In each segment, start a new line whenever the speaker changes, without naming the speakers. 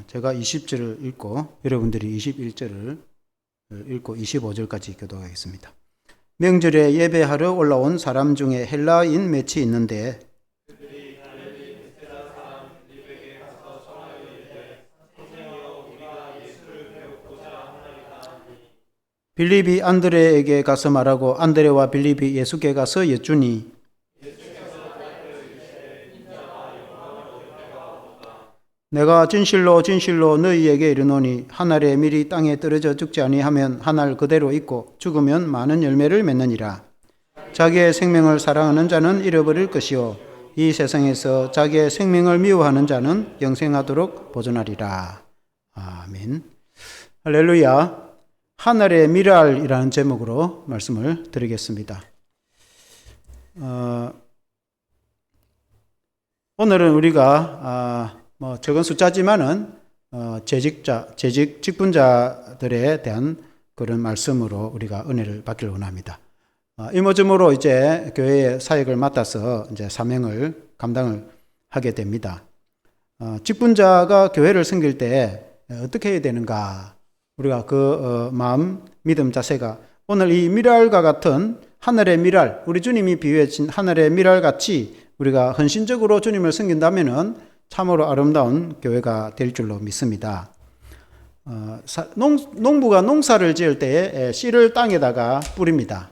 제가 20절을 읽고 여러분들이 21절을 읽고 25절까지 교독하겠습니다. 명절에 예배하러 올라온 사람 중에 헬라인 맺이 있는데 빌립이 안드레에게 가서 말하고 안드레와 빌립이 예수께 가서 여쭈니 내가 진실로 진실로 너희에게 이르노니 한 알의 밀이 땅에 떨어져 죽지 아니하면 한 알 그대로 있고 죽으면 많은 열매를 맺느니라. 자기의 생명을 사랑하는 자는 잃어버릴 것이요 이 세상에서 자기의 생명을 미워하는 자는 영생하도록 보존하리라. 아멘. 할렐루야. 하늘의 미랄이라는 제목으로 말씀을 드리겠습니다. 오늘은 우리가 적은 숫자지만은 직분자들에 대한 그런 말씀으로 우리가 은혜를 받기를 원합니다. 이모저모로 이제 교회의 사역을 맡아서 이제 사명을 감당을 하게 됩니다. 직분자가 교회를 섬길 때 어떻게 해야 되는가? 우리가 그 마음, 믿음 자세가 오늘 이 미랄과 같은 하늘의 미랄, 우리 주님이 비유해 주신 하늘의 미랄 같이 우리가 헌신적으로 주님을 섬긴다면은 참으로 아름다운 교회가 될 줄로 믿습니다. 농부가 농사를 지을 때에 씨를 땅에다가 뿌립니다.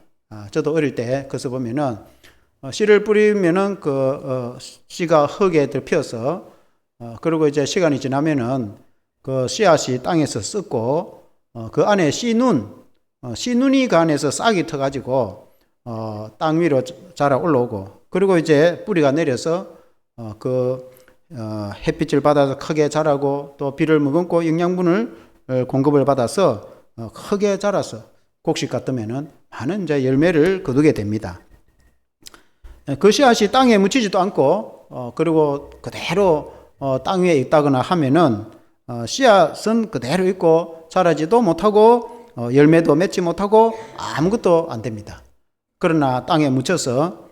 저도 어릴 때 그것을 보면은 씨를 뿌리면은 그 씨가 흙에 들피어서 그리고 이제 시간이 지나면은 그 씨앗이 땅에서 썩고 그 안에 씨눈이 그 안에서 싹이 터가지고 땅 위로 자라 올라오고 그리고 이제 뿌리가 내려서 햇빛을 받아서 크게 자라고 또 비를 머금고 영양분을 공급을 받아서 크게 자라서 곡식 같으면은 많은 이제 열매를 거두게 됩니다. 그 씨앗이 땅에 묻히지도 않고 그리고 그대로 땅 위에 있다거나 하면은 씨앗은 그대로 있고 자라지도 못하고 열매도 맺지 못하고 아무것도 안 됩니다. 그러나 땅에 묻혀서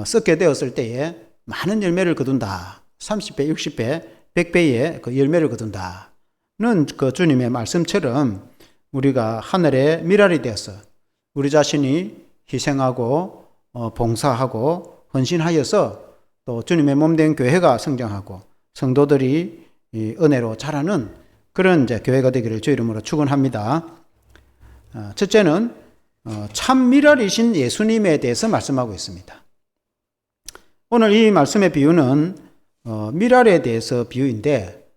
썩게 되었을 때에 많은 열매를 거둔다. 30배, 60배, 100배의 그 열매를 거둔다는 그 주님의 말씀처럼 우리가 하늘의 미랄이 되어서 우리 자신이 희생하고 봉사하고 헌신하여서 또 주님의 몸된 교회가 성장하고 성도들이 은혜로 자라는 그런 이제 교회가 되기를 주 이름으로 축원합니다. 첫째는 참 미랄이신 예수님에 대해서 말씀하고 있습니다. 오늘 이 말씀의 비유는 미랄에 대해서 비유인데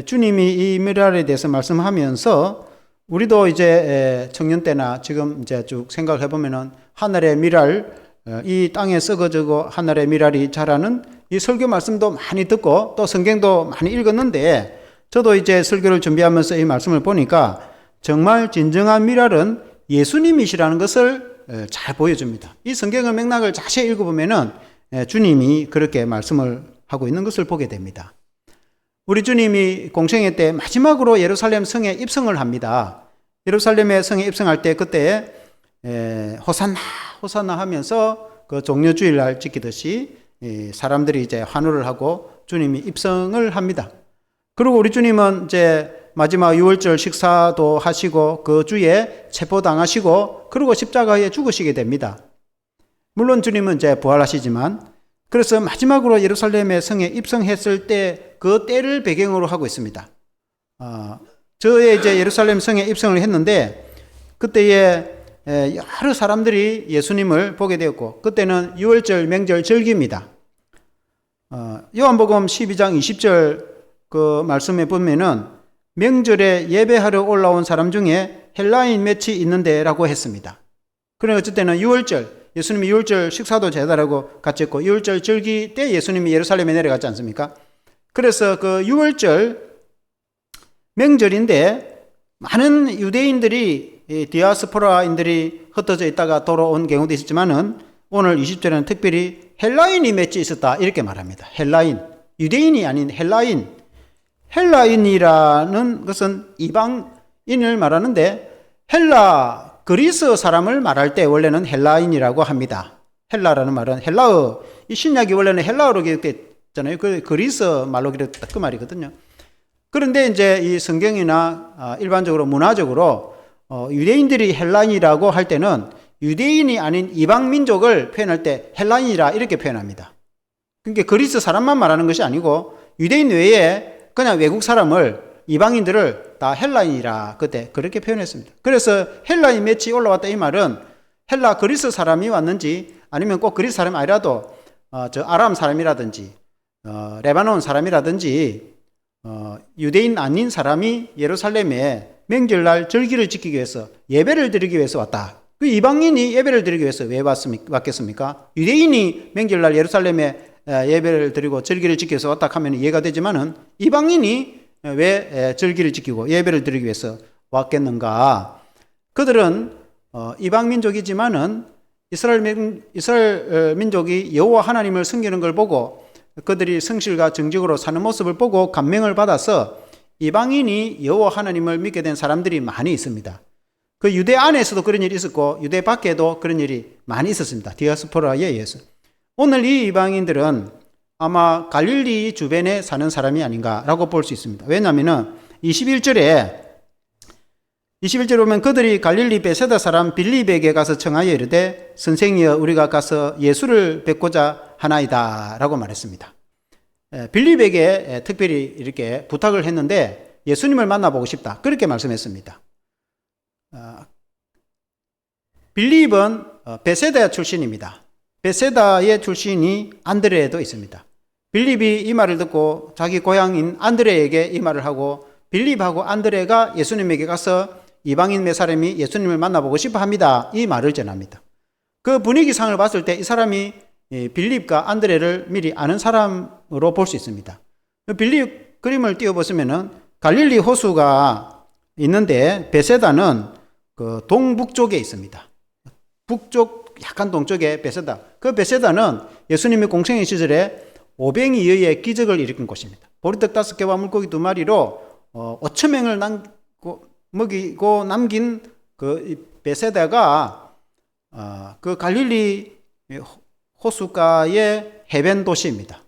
주님이 이 미랄에 대해서 말씀하면서 우리도 이제 청년 때나 지금 이제 쭉 생각해 보면은 하늘의 미랄, 이 땅에 썩어지고 하늘의 미랄이 자라는 이 설교 말씀도 많이 듣고 또 성경도 많이 읽었는데 저도 이제 설교를 준비하면서 이 말씀을 보니까 정말 진정한 미랄은 예수님이시라는 것을 잘 보여줍니다. 이 성경의 맥락을 자세히 읽어보면은 주님이 그렇게 말씀을 하고 있는 것을 보게 됩니다. 우리 주님이 공생애 때 마지막으로 예루살렘 성에 입성을 합니다. 예루살렘의 성에 입성할 때 그때 호산나 호산나 하면서 그 종려주일날 지키듯이 사람들이 이제 환호를 하고 주님이 입성을 합니다. 그리고 우리 주님은 이제 마지막 유월절 식사도 하시고 그 주에 체포당하시고 그리고 십자가에 죽으시게 됩니다. 물론 주님은 이제 부활하시지만 그래서 마지막으로 예루살렘의 성에 입성했을 때 그 때를 배경으로 하고 있습니다. 저의 이제 예루살렘 성에 입성을 했는데 그때에 여러 사람들이 예수님을 보게 되었고 그때는 유월절 명절 절기입니다. 요한복음 12장 20절 그 말씀에 보면은 명절에 예배하러 올라온 사람 중에 헬라인 맺이 있는데 라고 했습니다. 그러나 어쨌든 유월절 예수님이 유월절 식사도 제단하고 같이 했고 유월절 절기 때 예수님이 예루살렘에 내려갔지 않습니까? 그래서 그 유월절 명절인데 많은 유대인들이 디아스포라인들이 흩어져 있다가 돌아온 경우도 있었지만은 오늘 20절에는 특별히 헬라인이 맺혀 있었다 이렇게 말합니다. 헬라인, 유대인이 아닌 헬라인. 헬라인이라는 것은 이방인을 말하는데 그리스 사람을 말할 때 원래는 헬라인이라고 합니다. 헬라라는 말은 헬라어, 이 신약이 원래는 헬라어로 기록됐잖아요. 그 그리스 말로 기록됐다 그 말이거든요. 그런데 이제 이 성경이나 일반적으로 문화적으로 유대인들이 헬라인이라고 할 때는 유대인이 아닌 이방 민족을 표현할 때 헬라인이라 이렇게 표현합니다. 그러니까 그리스 사람만 말하는 것이 아니고 유대인 외에 그냥 외국 사람을, 이방인들을 다 헬라인이라 그때 그렇게 표현했습니다. 그래서 헬라인 맺이 올라왔다 이 말은 헬라 그리스 사람이 왔는지 아니면 꼭 그리스 사람이 아니라도 저 아람 사람이라든지 레바논 사람이라든지 유대인 아닌 사람이 예루살렘에 명절날 절기를 지키기 위해서 예배를 드리기 위해서 왔다. 그 이방인이 예배를 드리기 위해서 왜 왔겠습니까? 유대인이 명절날 예루살렘에 예배를 드리고 절기를 지키기 위해서 왔다 하면 이해가 되지만은 이방인이 왜 절기를 지키고 예배를 드리기 위해서 왔겠는가? 그들은 이방 민족이지만은 이스라엘 민족이 여호와 하나님을 섬기는 걸 보고 그들이 성실과 정직으로 사는 모습을 보고 감명을 받아서 이방인이 여호와 하나님을 믿게 된 사람들이 많이 있습니다. 그 유대 안에서도 그런 일이 있었고 유대 밖에도 그런 일이 많이 있었습니다. 디아스포라에 의해서. 오늘 이 이방인들은 아마 갈릴리 주변에 사는 사람이 아닌가라고 볼 수 있습니다. 왜냐하면 21절에 보면 그들이 갈릴리 베세다 사람 빌립에게 가서 청하여 이르되 선생이여 우리가 가서 예수를 뵙고자 하나이다 라고 말했습니다. 빌립에게 특별히 이렇게 부탁을 했는데 예수님을 만나보고 싶다 그렇게 말씀했습니다. 빌립은 베세다 출신입니다. 베세다의 출신이 안드레도 있습니다. 빌립이 이 말을 듣고 자기 고향인 안드레에게 이 말을 하고 빌립하고 안드레가 예수님에게 가서 이방인 몇 사람이 예수님을 만나보고 싶어 합니다. 이 말을 전합니다. 그 분위기상을 봤을 때 이 사람이 빌립과 안드레를 미리 아는 사람으로 볼 수 있습니다. 빌립 그림을 띄워보시면은 갈릴리 호수가 있는데 베세다는 그 동북쪽에 있습니다. 북쪽 약간 동쪽에 베세다. 그 베세다는 예수님의 공생의 시절에 오병이어의 기적을 일으킨 곳입니다. 보리떡 5개와 물고기 2마리로 5,000명을 먹이고 남긴 그 베세다가 그 갈릴리 호수가의 해변 도시입니다.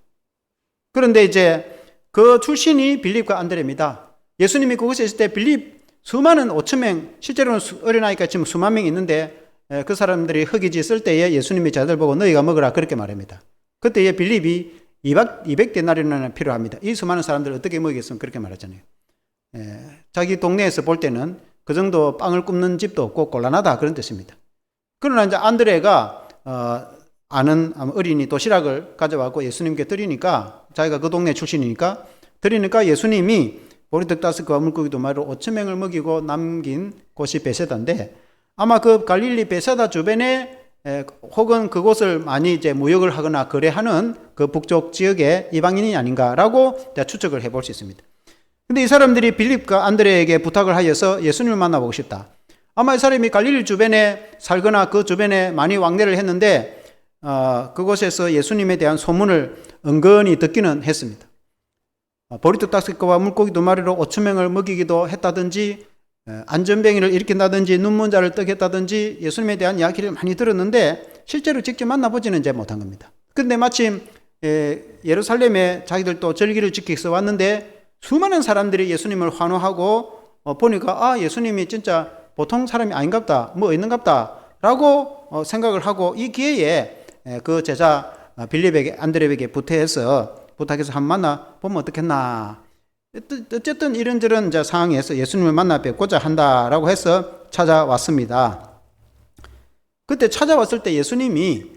그런데 이제 그 출신이 빌립과 안드레입니다. 예수님이 그곳에 있을 때 빌립 수많은 5,000명, 실제로는 어린아이가 지금 수만 명이 있는데 그 사람들이 흙이지 쓸 때에 예수님이 자들 보고 너희가 먹으라 그렇게 말합니다. 그때에 빌립이 200데나리온이 필요합니다. 이 수많은 사람들을 어떻게 먹이겠습니까? 그렇게 말하잖아요. 자기 동네에서 볼 때는 그 정도 빵을 굽는 집도 없고 곤란하다 그런 뜻입니다. 그러나 이제 안드레가 아는 어린이 도시락을 가져와서 예수님께 드리니까 자기가 그 동네 출신이니까 드리니까 예수님이 보리떡 5개와 물고기 2마리로 5,000명을 먹이고 남긴 곳이 베세다인데 아마 그 갈릴리 베세다 주변에 혹은 그곳을 많이 이제 무역을 하거나 거래하는 그 북쪽 지역의 이방인이 아닌가라고 추측을 해볼 수 있습니다. 근데 이 사람들이 빌립과 안드레에게 부탁을 하여서 예수님을 만나보고 싶다. 아마 이 사람이 갈릴리 주변에 살거나 그 주변에 많이 왕래를 했는데 그곳에서 예수님에 대한 소문을 은근히 듣기는 했습니다. 보리떡 5개와 물고기 2마리로 5,000명을 먹이기도 했다든지 안전병이를 일으킨다든지 눈먼자를 뜨게 했다든지 예수님에 대한 이야기를 많이 들었는데 실제로 직접 만나보지는 이제 못한 겁니다. 근데 마침 예루살렘에 자기들도 절기를 지키기 위해서 왔는데 수많은 사람들이 예수님을 환호하고 보니까 예수님이 진짜 보통 사람이 아닌갑다, 뭐 있는갑다 라고 생각을 하고 이 기회에 그 제자 빌립에게 안드레에게 부탁해서 한번 만나보면 어떻겠나. 어쨌든 이런저런 상황에서 예수님을 만나 뵙고자 한다라고 해서 찾아왔습니다. 그때 찾아왔을 때 예수님이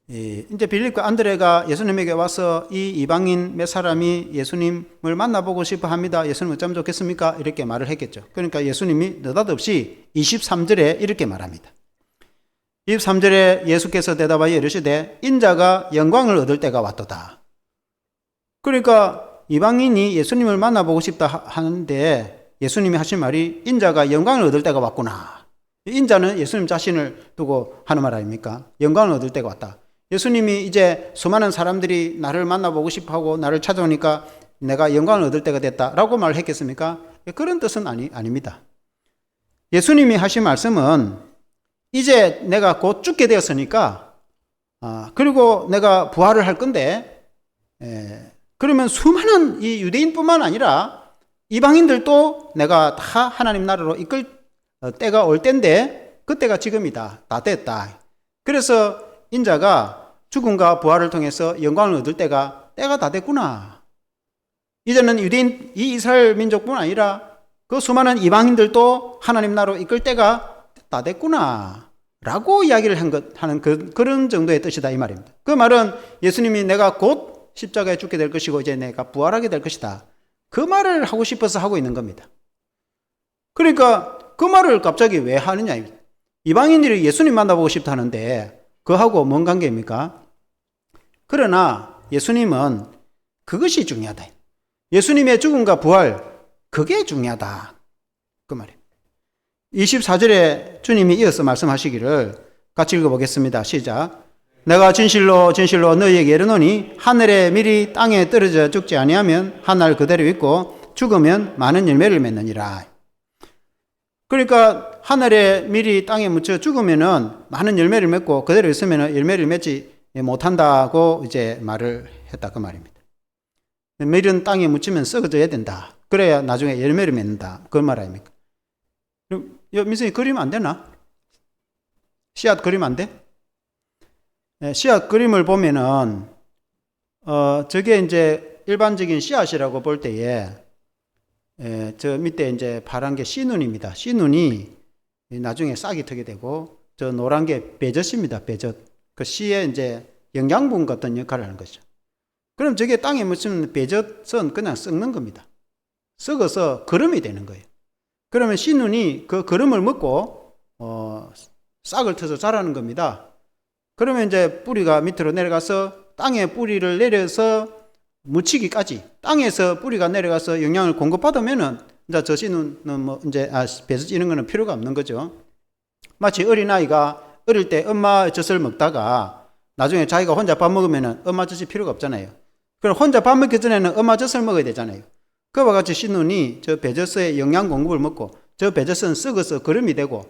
이제 빌립과 안드레가 예수님에게 와서 이 이방인 몇 사람이 예수님을 만나보고 싶어 합니다. 예수님 어쩌면 좋겠습니까? 이렇게 말을 했겠죠. 그러니까 예수님이 느닷없이 23절에 이렇게 말합니다. 23절에 예수께서 대답하여 이르시되 인자가 영광을 얻을 때가 왔도다. 그러니까 이방인이 예수님을 만나보고 싶다 하는데 예수님이 하신 말이 인자가 영광을 얻을 때가 왔구나. 인자는 예수님 자신을 두고 하는 말 아닙니까? 영광을 얻을 때가 왔다. 예수님이 이제 수많은 사람들이 나를 만나보고 싶어하고 나를 찾아오니까 내가 영광을 얻을 때가 됐다라고 말을 했겠습니까? 그런 뜻은 아닙니다. 예수님이 하신 말씀은 이제 내가 곧 죽게 되었으니까 그리고 내가 부활을 할 건데 그러면 수많은 이 유대인뿐만 아니라 이방인들도 내가 다 하나님 나라로 이끌 때가 올 때인데 그때가 지금이다. 다 됐다. 그래서 인자가 죽음과 부활을 통해서 영광을 얻을 때가 다 됐구나. 이제는 유대인, 이 이스라엘 민족뿐 아니라 그 수많은 이방인들도 하나님 나라로 이끌 때가 다 됐구나. 라고 이야기를 하는 그런 정도의 뜻이다 이 말입니다. 그 말은 예수님이 내가 곧 십자가에 죽게 될 것이고 이제 내가 부활하게 될 것이다. 그 말을 하고 싶어서 하고 있는 겁니다. 그러니까 그 말을 갑자기 왜 하느냐. 이방인들이 예수님 만나보고 싶다는데 그하고 뭔 관계입니까? 그러나 예수님은 그것이 중요하다. 예수님의 죽음과 부활, 그게 중요하다. 그 말이에요. 24절에 주님이 이어서 말씀하시기를 같이 읽어보겠습니다. 시작. 내가 진실로 진실로 너희에게 이르노니 하늘에 밀이 땅에 떨어져 죽지 아니하면 한 날 그대로 있고 죽으면 많은 열매를 맺느니라. 그러니까 하늘에 밀이 땅에 묻혀 죽으면은 많은 열매를 맺고 그대로 있으면 열매를 맺지 못한다고 이제 말을 했다 그 말입니다. 밀은 땅에 묻히면 썩어져야 된다. 그래야 나중에 열매를 맺는다. 그 말 아닙니까? 민성이 그리면 안 되나? 씨앗 그리면 안 돼? 씨앗 그림을 보면은 저게 이제 일반적인 씨앗이라고 볼 때에 저 밑에 이제 파란 게 씨눈입니다. 씨눈이 나중에 싹이 트게 되고 저 노란 게 배젖입니다. 배젖. 그 씨의 이제 영양분 같은 역할을 하는 거죠. 그럼 저게 땅에 묻히면 배젖은 그냥 썩는 겁니다. 썩어서 거름이 되는 거예요. 그러면 씨눈이 그 거름을 먹고 싹을 터서 자라는 겁니다. 그러면 이제 뿌리가 밑으로 내려가서 땅에 뿌리를 내려서 묻히기까지 땅에서 뿌리가 내려가서 영양을 공급받으면은 이제 저 씨눈은 뭐 이제 배서 찌는 거는 필요가 없는 거죠. 마치 어린아이가 어릴 때 엄마 젖을 먹다가 나중에 자기가 혼자 밥 먹으면은 엄마 젖이 필요가 없잖아요. 그럼 혼자 밥 먹기 전에는 엄마 젖을 먹어야 되잖아요. 그와 같이 씨눈이 저 배젖의 영양 공급을 먹고 저 배젖은 썩어서 거름이 되고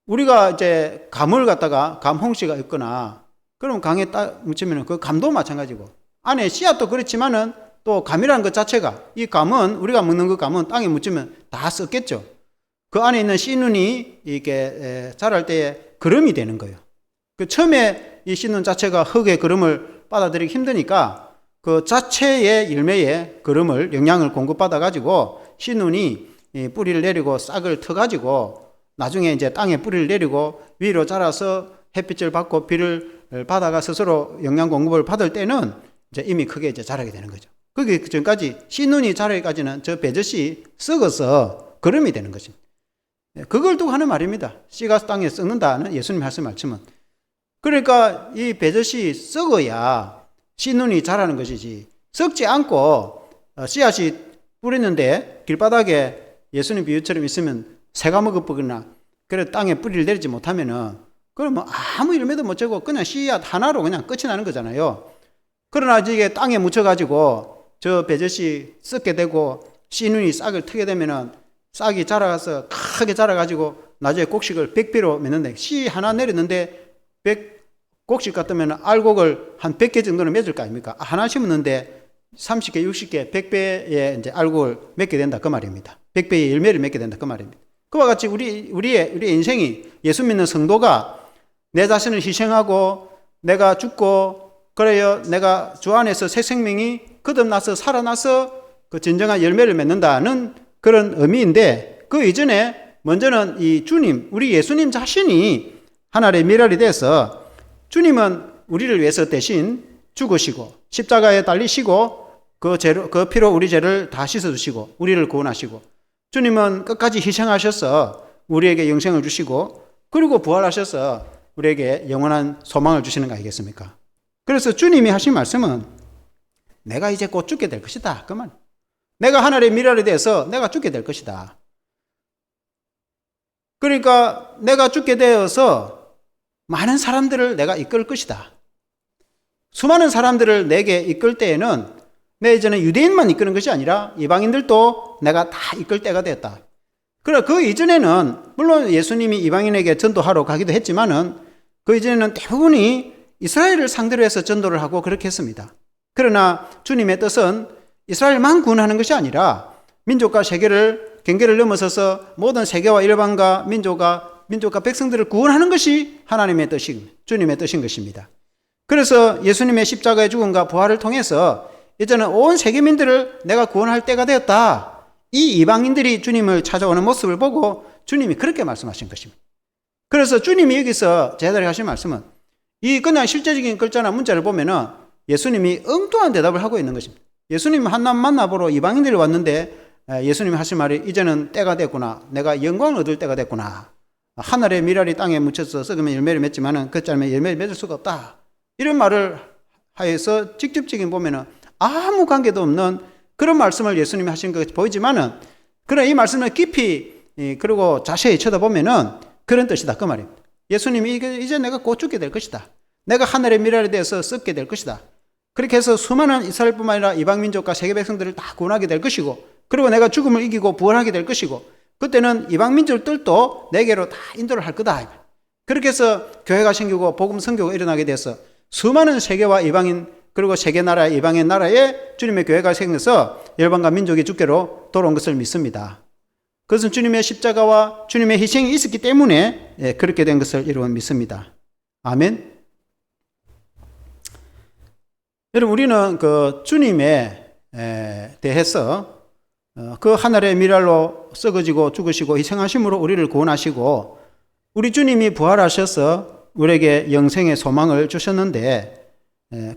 우리가 이제 감을 갖다가 감 홍씨가 있거나 그럼 강에 딱 묻히면 그 감도 마찬가지고 안에 씨앗도 그렇지만은 또 감이라는 것 자체가 이 감은 우리가 먹는 그 감은 땅에 묻히면 다 썩겠죠. 그 안에 있는 씨눈이 이게 자랄 때에 거름이 되는 거예요. 그 처음에 이 씨눈 자체가 흙의 거름을 받아들이기 힘드니까 그 자체의 열매에 거름을 영양을 공급받아 가지고 씨눈이 뿌리를 내리고 싹을 터 가지고 나중에 이제 땅에 뿌리를 내리고 위로 자라서 햇빛을 받고 비를 받아가 스스로 영양 공급을 받을 때는 이제 이미 크게 이제 자라게 되는 거죠. 그게 전까지 씨눈이 자라기까지는 저 배젖이 썩어서 거름이 되는 것입니다. 그걸 두고 하는 말입니다. 씨가 땅에 썩는다는 예수님 말씀 말씀은. 그러니까 이 배젖이 썩어야 씨눈이 자라는 것이지 썩지 않고 씨앗이 뿌리는데 길바닥에 예수님 비유처럼 있으면 새가 먹어버거나 그래 땅에 뿌리를 내리지 못하면은 그러면 아무 열매도 못 채고 그냥 씨앗 하나로 그냥 끝이 나는 거잖아요. 그러나 이게 땅에 묻혀가지고 저 배젖이 썩게 되고 씨눈이 싹을 트게 되면은 싹이 자라가서 크게 자라가지고 나중에 곡식을 100배로 맺는데 씨 하나 내렸는데 곡식 같으면 알곡을 한 100개 정도는 맺을 거 아닙니까? 하나 심었는데 30개, 60개, 100배의 이제 알곡을 맺게 된다 그 말입니다. 100배의 열매를 맺게 된다 그 말입니다. 그와 같이 우리의 인생이 예수 믿는 성도가 내 자신을 희생하고 내가 죽고 그래요 내가 주 안에서 새 생명이 거듭나서 살아나서 그 진정한 열매를 맺는다는 그런 의미인데 그 이전에 먼저는 이 주님 우리 예수님 자신이 하나님의 미랄이 돼서 주님은 우리를 위해서 대신 죽으시고 십자가에 달리시고 그 피로 우리 죄를 다 씻어주시고 우리를 구원하시고 주님은 끝까지 희생하셔서 우리에게 영생을 주시고 그리고 부활하셔서 우리에게 영원한 소망을 주시는 거 아니겠습니까? 그래서 주님이 하신 말씀은 내가 이제 곧 죽게 될 것이다. 그 말. 내가 하나님의 미랄이 돼서 내가 죽게 될 것이다. 그러니까 내가 죽게 되어서 많은 사람들을 내가 이끌 것이다. 수많은 사람들을 내게 이끌 때에는 내 이제는 유대인만 이끄는 것이 아니라 이방인들도 내가 다 이끌 때가 됐다. 그러나 그 이전에는 물론 예수님이 이방인에게 전도하러 가기도 했지만은 그 이전에는 대부분이 이스라엘을 상대로 해서 전도를 하고 그렇게 했습니다. 그러나 주님의 뜻은 이스라엘만 구원하는 것이 아니라 민족과 세계를 경계를 넘어서서 모든 세계와 일반과 민족과 백성들을 구원하는 것이 하나님의 뜻인 주님의 뜻인 것입니다. 그래서 예수님의 십자가의 죽음과 부활을 통해서 이제는 온 세계민들을 내가 구원할 때가 되었다. 이 이방인들이 주님을 찾아오는 모습을 보고 주님이 그렇게 말씀하신 것입니다. 그래서 주님이 여기서 제자들에게 하신 말씀은 이 그냥 실제적인 글자나 문자를 보면은 예수님이 엉뚱한 대답을 하고 있는 것입니다. 예수님 한남 만나보러 이방인들이 왔는데 예수님이 하신 말이 이제는 때가 됐구나. 내가 영광을 얻을 때가 됐구나. 하늘의 미랄이 땅에 묻혀서 썩으면 열매를 맺지만은 그 짧으면 열매를 맺을 수가 없다. 이런 말을 하여서 직접적인 보면은 아무 관계도 없는 그런 말씀을 예수님이 하신 것이 보이지만은 그런 이 말씀을 깊이 그리고 자세히 쳐다보면은 그런 뜻이다. 그 말입니다. 예수님이 이제 내가 곧 죽게 될 것이다. 내가 하늘의 미랄에 대해서 썩게 될 것이다. 그렇게 해서 수많은 이스라엘뿐만 아니라 이방 민족과 세계 백성들을 다 구원하게 될 것이고 그리고 내가 죽음을 이기고 부활하게 될 것이고 그때는 이방 민족들도 내게로 다 인도를 할 거다. 그렇게 해서 교회가 생기고 복음 선교가 일어나게 돼서 수많은 세계와 이방인 그리고 세계 나라 이방의 나라에 주님의 교회가 생겨서 열방과 민족이 주께로 돌아온 것을 믿습니다. 그것은 주님의 십자가와 주님의 희생이 있었기 때문에 그렇게 된 것을 여러분 믿습니다. 아멘. 여러분 우리는 그 주님에 대해서 그 하늘의 미랄로 썩어지고 죽으시고 희생하심으로 우리를 구원하시고 우리 주님이 부활하셔서 우리에게 영생의 소망을 주셨는데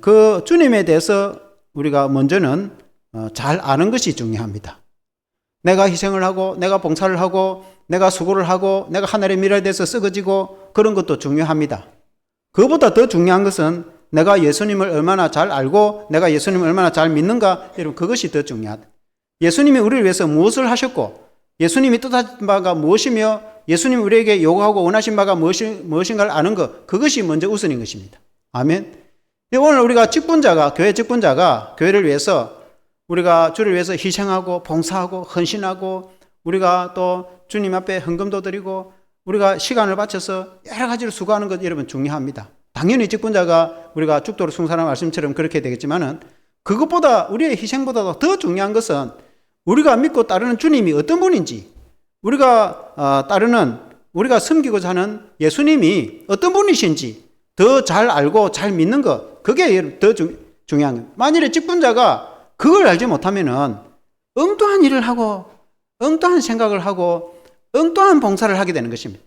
그 주님에 대해서 우리가 먼저는 잘 아는 것이 중요합니다. 내가 희생을 하고 내가 봉사를 하고 내가 수고를 하고 내가 하늘의 미랄에 대해서 썩어지고 그런 것도 중요합니다. 그보다 더 중요한 것은 내가 예수님을 얼마나 잘 알고 내가 예수님을 얼마나 잘 믿는가 여러분 그것이 더 중요하다. 예수님이 우리를 위해서 무엇을 하셨고 예수님이 뜻하신 바가 무엇이며 예수님이 우리에게 요구하고 원하신 바가 무엇인가를 아는 것 그것이 먼저 우선인 것입니다. 아멘. 오늘 우리가 교회 직분자가 교회를 위해서 우리가 주를 위해서 희생하고 봉사하고 헌신하고 우리가 또 주님 앞에 헌금도 드리고 우리가 시간을 바쳐서 여러 가지를 수고하는 것 여러분 중요합니다. 당연히 직분자가 우리가 죽도록 순사한 말씀처럼 그렇게 되겠지만은 그것보다 우리의 희생보다도 더 중요한 것은 우리가 믿고 따르는 주님이 어떤 분인지 우리가 우리가 섬기고자 하는 예수님이 어떤 분이신지 더 잘 알고 잘 믿는 것 그게 더 중요한 거예요. 만일에 직분자가 그걸 알지 못하면은 엉뚱한 일을 하고 엉뚱한 생각을 하고 엉뚱한 봉사를 하게 되는 것입니다.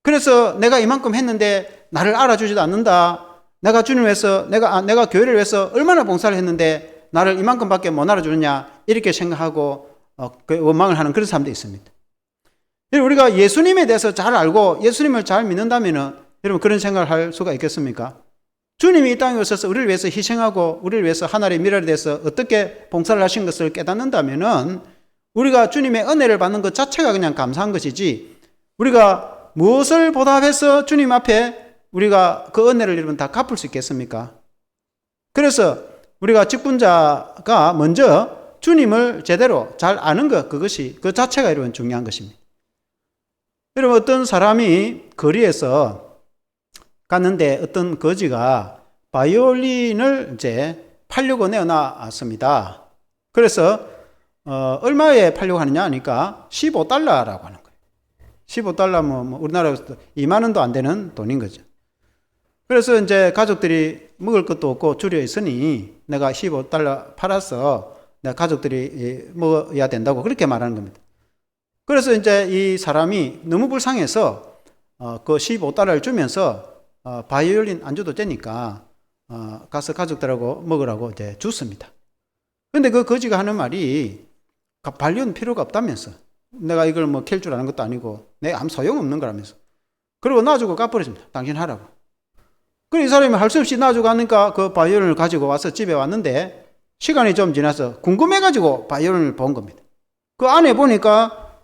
그래서 내가 이만큼 했는데 나를 알아주지도 않는다. 내가 주님을 위해서 내가 교회를 위해서 얼마나 봉사를 했는데 나를 이만큼밖에 못 알아주느냐 이렇게 생각하고 원망을 하는 그런 사람도 있습니다. 우리가 예수님에 대해서 잘 알고 예수님을 잘 믿는다면은 여러분 그런 생각을 할 수가 있겠습니까? 주님이 이 땅에 오셔서 우리를 위해서 희생하고 우리를 위해서 하늘의 미랄에 대해서 어떻게 봉사를 하신 것을 깨닫는다면은 우리가 주님의 은혜를 받는 것 자체가 그냥 감사한 것이지 우리가 무엇을 보답해서 주님 앞에 우리가 그 은혜를 여러분 다 갚을 수 있겠습니까? 그래서 우리가 직분자가 먼저 주님을 제대로 잘 아는 것 그것이 그 자체가 여러분 중요한 것입니다. 여러분 어떤 사람이 거리에서 갔는데 어떤 거지가 바이올린을 이제 팔려고 내어놨습니다. 그래서 얼마에 팔려고 하느냐 하니까 15달러라고 하는 거예요. 15달러면 뭐 우리나라에서 2만 원도 안 되는 돈인 거죠. 그래서 이제 가족들이 먹을 것도 없고 줄여 있으니 내가 15달러 팔아서 내가 가족들이 먹어야 된다고 그렇게 말하는 겁니다. 그래서 이제 이 사람이 너무 불쌍해서 그 15달러를 주면서 바이올린 안 줘도 되니까 가서 가족들하고 먹으라고 이제 줬습니다. 근데 그 거지가 하는 말이 바이올린 필요가 없다면서 내가 이걸 뭐 캘 줄 아는 것도 아니고 내가 아무 소용없는 거라면서 그리고 놔주고 까버렸습니다. 당신 하라고. 그래서 이 사람이 할 수 없이 놔주고 하니까 그 바이올린을 가지고 와서 집에 왔는데 시간이 좀 지나서 궁금해가지고 바이올린을 본 겁니다. 그 안에 보니까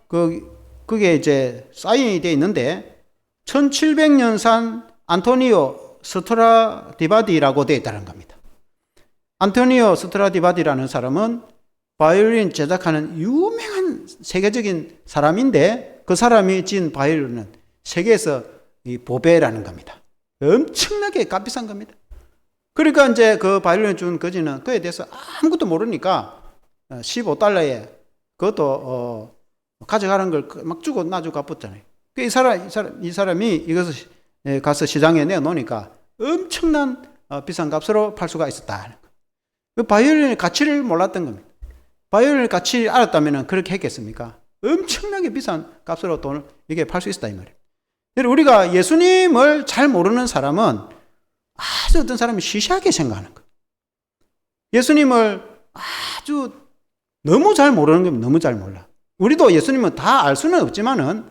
그게 이제 사인이 되어 있는데 1700년산 안토니오 스트라디바디라고 되어 있다는 겁니다. 안토니오 스트라디바디라는 사람은 바이올린 제작하는 유명한 세계적인 사람인데 그 사람이 지은 바이올린은 세계에서 이 보배라는 겁니다. 엄청나게 값비싼 겁니다. 그러니까 이제 그 바이올린을 준 거지는 그에 대해서 아무것도 모르니까 15달러에 그것도 가져가는 걸 막 주고 놔주고 갚았잖아요. 이 사람이 이것을 가서 시장에 내놓으니까 엄청난 비싼 값으로 팔 수가 있었다. 그 바이올린의 가치를 몰랐던 겁니다. 바이올린의 가치를 알았다면 그렇게 했겠습니까? 엄청나게 비싼 값으로 돈을 이게 팔 수 있었다 이 말이에요. 우리가 예수님을 잘 모르는 사람은 아주 어떤 사람이 시시하게 생각하는 거예요. 예수님을 아주 너무 잘 모르는 건 너무 잘 몰라. 우리도 예수님은 다 알 수는 없지만은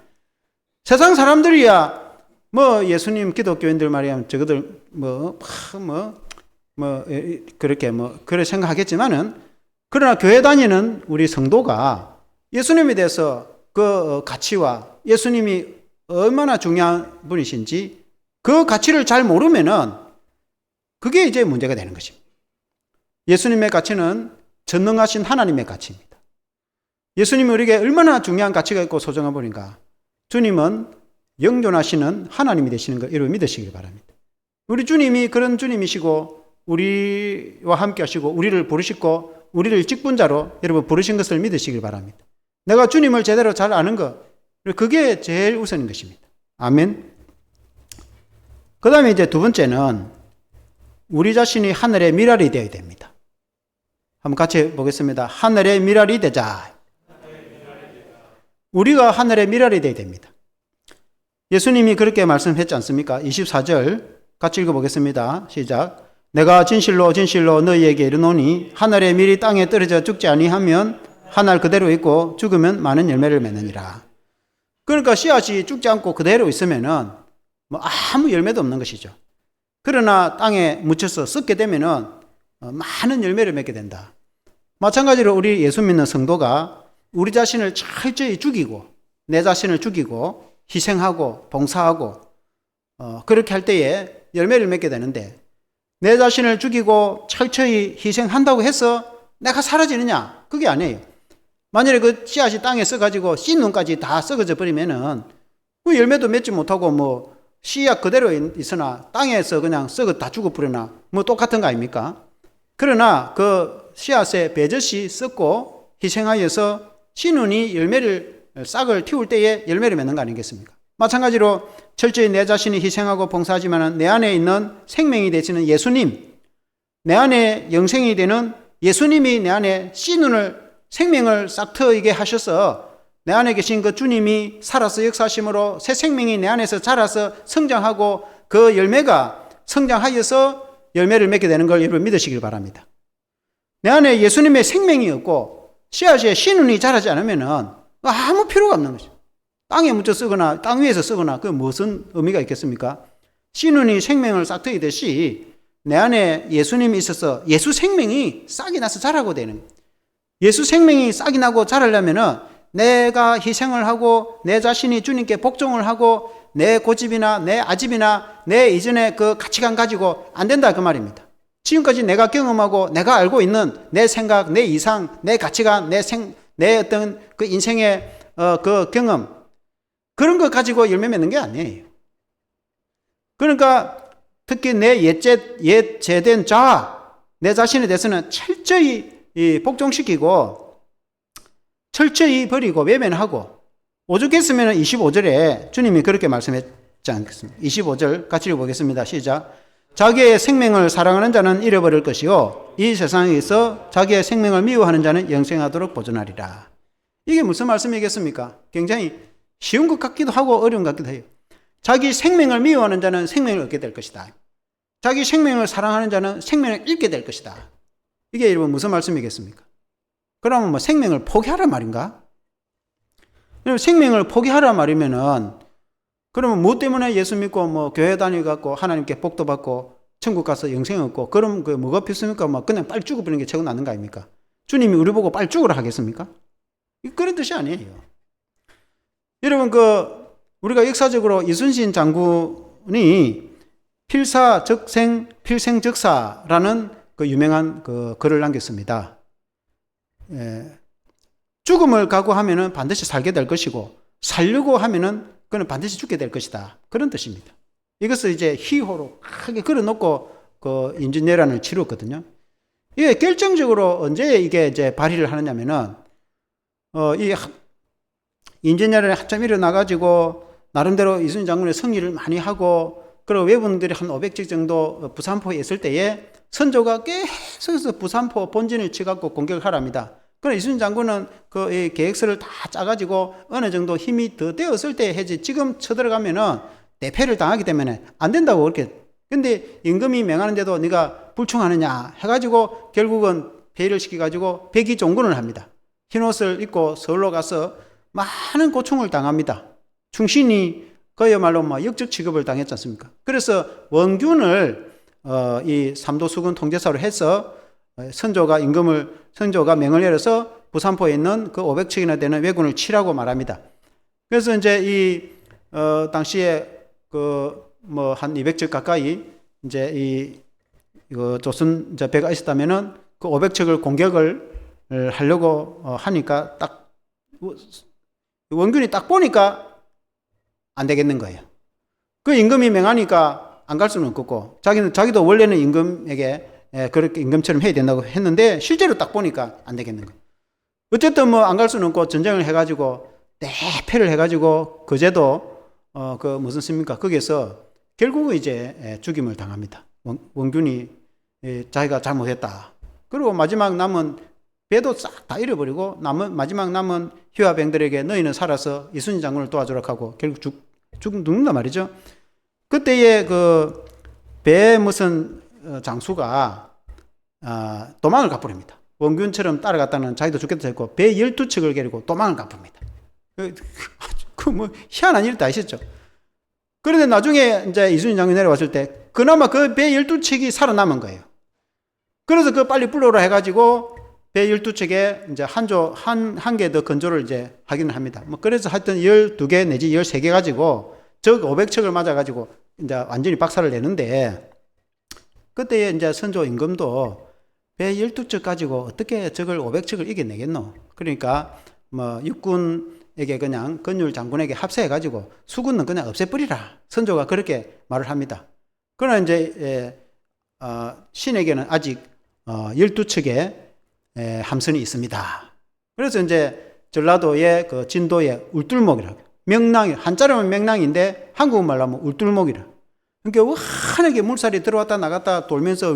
세상 사람들이야 뭐 예수님 기독교인들 말이야 저거들 그렇게 생각하겠지만은 그러나 교회 다니는 우리 성도가 예수님에 대해서 그 가치와 예수님이 얼마나 중요한 분이신지 그 가치를 잘 모르면은 그게 이제 문제가 되는 것입니다. 예수님의 가치는 전능하신 하나님의 가치입니다. 예수님이 우리에게 얼마나 중요한 가치가 있고 소중한 분인가. 주님은 영존하시는 하나님이 되시는 것 여러분 믿으시길 바랍니다. 우리 주님이 그런 주님이시고 우리와 함께 하시고 우리를 부르시고 우리를 직분자로 여러분 부르신 것을 믿으시길 바랍니다. 내가 주님을 제대로 잘 아는 것 그게 제일 우선인 것입니다. 아멘. 그 다음에 이제 두 번째는 우리 자신이 하늘의 미랄이 되어야 됩니다. 한번 같이 보겠습니다. 하늘의 미랄이 되자. 우리가 하늘의 미랄이 되어야 됩니다. 예수님이 그렇게 말씀했지 않습니까? 24절 같이 읽어보겠습니다. 시작. 내가 진실로 진실로 너희에게 이르노니 하늘의 밀이 땅에 떨어져 죽지 아니하면 하늘 그대로 있고 죽으면 많은 열매를 맺느니라. 그러니까 씨앗이 죽지 않고 그대로 있으면은 뭐 아무 열매도 없는 것이죠. 그러나 땅에 묻혀서 썩게 되면은 많은 열매를 맺게 된다. 마찬가지로 우리 예수 믿는 성도가 우리 자신을 철저히 죽이고 내 자신을 죽이고 희생하고 봉사하고 그렇게 할 때에 열매를 맺게 되는데 내 자신을 죽이고 철저히 희생한다고 해서 내가 사라지느냐? 그게 아니에요. 만약에 그 씨앗이 땅에 써가지고 씨눈까지 다 썩어져 버리면은 그 열매도 맺지 못하고 뭐 씨앗 그대로 있으나 땅에서 그냥 썩어 다 죽어버리나 뭐 똑같은 거 아닙니까? 그러나 그 씨앗에 배젖이 썩고 희생하여서 씨눈이 싹을 틔울 때에 열매를 맺는 거 아니겠습니까? 마찬가지로 철저히 내 자신이 희생하고 봉사하지만 내 안에 있는 생명이 되시는 예수님, 내 안에 영생이 되는 예수님이 내 안에 씨눈을 생명을 싹 트이게 하셔서 내 안에 계신 그 주님이 살아서 역사하심으로 새 생명이 내 안에서 자라서 성장하고 그 열매가 성장하여서 열매를 맺게 되는 걸 여러분 믿으시길 바랍니다. 내 안에 예수님의 생명이 없고 씨앗에 씨눈이 자라지 않으면 아무 필요가 없는 거죠. 땅에 묻혀 쓰거나 땅 위에서 쓰거나 그 무슨 의미가 있겠습니까? 씨눈이 생명을 싹 트이듯이 내 안에 예수님이 있어서 예수 생명이 싹이 나서 자라고 되는 거예요. 예수 생명이 싹이 나고 자라려면은 내가 희생을 하고 내 자신이 주님께 복종을 하고 내 고집이나 내 아집이나 내 이전의 그 가치관 가지고 안 된다 그 말입니다. 지금까지 내가 경험하고 내가 알고 있는 내 생각, 내 이상, 내 가치관, 내 어떤 그 인생의 그 경험 그런 거 가지고 열매 맺는 게 아니에요. 그러니까 특히 내 옛 제된 자, 내 자신에 대해서는 철저히 복종시키고 철저히 버리고 외면하고 오죽했으면 25절에 주님이 그렇게 말씀했지 않겠습니까? 25절 같이 읽어보겠습니다. 시작. 자기의 생명을 사랑하는 자는 잃어버릴 것이요 이 세상에서 자기의 생명을 미워하는 자는 영생하도록 보존하리라. 이게 무슨 말씀이겠습니까? 굉장히 쉬운 것 같기도 하고 어려운 것 같기도 해요. 자기 생명을 미워하는 자는 생명을 얻게 될 것이다. 자기 생명을 사랑하는 자는 생명을 잃게 될 것이다. 이게 여러분 무슨 말씀이겠습니까? 그러면 뭐 생명을 포기하라 말인가? 생명을 포기하라 말이면은 그러면 무엇 때문에 예수 믿고 뭐 교회 다니고 하나님께 복도 받고 천국 가서 영생 얻고 그럼 그 뭐가 필요합니까? 뭐 그냥 빨리 죽어버리는 게 최고 낫는 거 아닙니까? 주님이 우리 보고 빨리 죽으라 하겠습니까? 그런 뜻이 아니에요. 여러분 우리가 역사적으로 이순신 장군이 필생적사라는 그 유명한 그 글을 남겼습니다. 죽음을 각오하면은 반드시 살게 될 것이고 살려고 하면은 그는 반드시 죽게 될 것이다. 그런 뜻입니다. 이것을 이제 희호로 크게 걸어놓고 그 임진왜란을 치렀거든요. 이게 결정적으로 언제 이게 이제 발휘를 하느냐면은 이 임진왜란에 한참 일어나가지고 나름대로 이순신 장군의 승리를 많이 하고, 그리고 외분들이 한 500척 정도 부산포에 있을 때에 선조가 계속해서 부산포 본진을 치갖고 공격을 하랍니다. 그러나 이순신 장군은 이 계획서를 다 짜가지고 어느 정도 힘이 더 되었을 때 해지, 지금 쳐들어가면은 대패를 당하기 때문에 안 된다고 그렇게. 근데 임금이 명하는데도 네가 불충하느냐 해가지고 결국은 회의를 시켜가지고 백의종군을 합니다. 흰옷을 입고 서울로 가서 많은 고충을 당합니다. 충신이 그야말로 역적 취급을 당했지 않습니까? 그래서 원균을 이 삼도수군 통제사로 해서 선조가 명을 내려서 부산포에 있는 그 500척이나 되는 왜군을 치라고 말합니다. 그래서 이제 이 당시에 한 200척 가까이 이제 이거 조선 이제 배가 있었다면은 그 500척을 공격을 하려고 하니까 딱 원균이 딱 보니까 안 되겠는 거예요. 그 임금이 명하니까 안 갈 수는 없고, 자기도 원래는 임금에게 그렇게 임금처럼 해야 된다고 했는데 실제로 딱 보니까 안 되겠는 거예요. 어쨌든 안 갈 수는 없고 전쟁을 해가지고 대패를 해가지고 거제도 무슨 씁니까? 거기에서 결국은 이제 죽임을 당합니다. 원균이 자기가 잘못했다. 그리고 마지막 남은 배도 싹 다 잃어버리고 마지막 남은 휴하병들에게 너희는 살아서 이순신 장군을 도와주라고 하고 결국 죽는단 말이죠. 그때에 배 무슨 장수가 도망을 가버립니다. 원균처럼 따라갔다는 자기도 죽겠다 했고 배 12척을 데리고 도망을 가버립니다. 희한한 일도 아시죠? 그런데 나중에 이제 이순신 장군이 내려왔을 때 그나마 그 배 12척이 살아남은 거예요. 그래서 빨리 불러오라 해가지고 배 12척에 이제 한 개 더 건조를 이제 하기는 합니다. 그래서 하여튼 12개 내지 13개 가지고 적 500척을 맞아가지고 이제 완전히 박살을 내는데, 그때 이제 선조 임금도 배 12척 가지고 어떻게 적을 500척을 이겨내겠노? 그러니까 육군에게 그냥 건율 장군에게 합세해가지고 수군은 그냥 없애버리라. 선조가 그렇게 말을 합니다. 그러나 이제 신에게는 아직 12척의 함선이 있습니다. 그래서 이제 전라도의 진도의 울둘목이라고, 명랑이, 한자로는 명랑인데 한국말로 하면 울둘목이라. 그러니까 환하게 물살이 들어왔다 나갔다 돌면서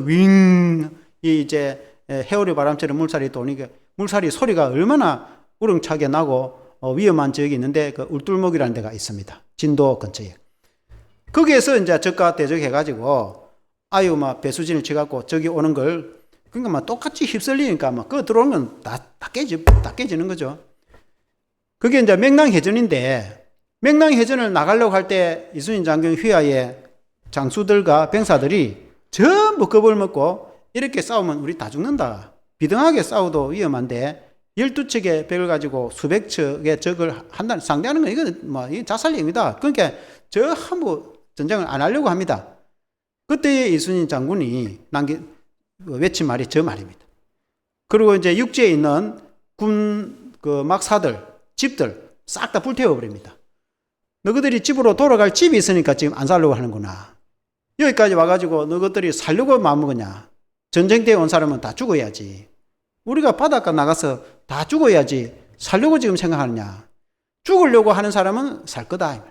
이제 해오리 바람처럼 물살이 도니까 물살이 소리가 얼마나 우렁차게 나고 위험한 지역이 있는데 그 울둘목이라는 데가 있습니다. 진도 근처에. 거기에서 이제 적과 대적해가지고 배수진을 쳐갖고 저기 오는 걸, 그러니까 똑같이 휩쓸리니까 그거 들어오면 다 깨지는 거죠. 그게 이제 명랑해전인데, 명랑해전을 나가려고 할 때 이순신 장군 휘하의 장수들과 병사들이 전부 겁을 먹고 이렇게 싸우면 우리 다 죽는다. 비등하게 싸워도 위험한데 12척의 벽을 가지고 수백 척의 적을 상대하는 건 이건 자살행위다. 그러니까 저 한부 전쟁을 안 하려고 합니다. 그때 이순신 장군이 외친 말이 저 말입니다. 그리고 이제 육지에 있는 군 막사들, 집들 싹 다 불태워버립니다. 너희들이 집으로 돌아갈 집이 있으니까 지금 안 살려고 하는구나. 여기까지 와가지고 너희들이 살려고 마음먹었냐. 전쟁터에 온 사람은 다 죽어야지. 우리가 바닷가 나가서 다 죽어야지 살려고 지금 생각하느냐. 죽으려고 하는 사람은 살 거다.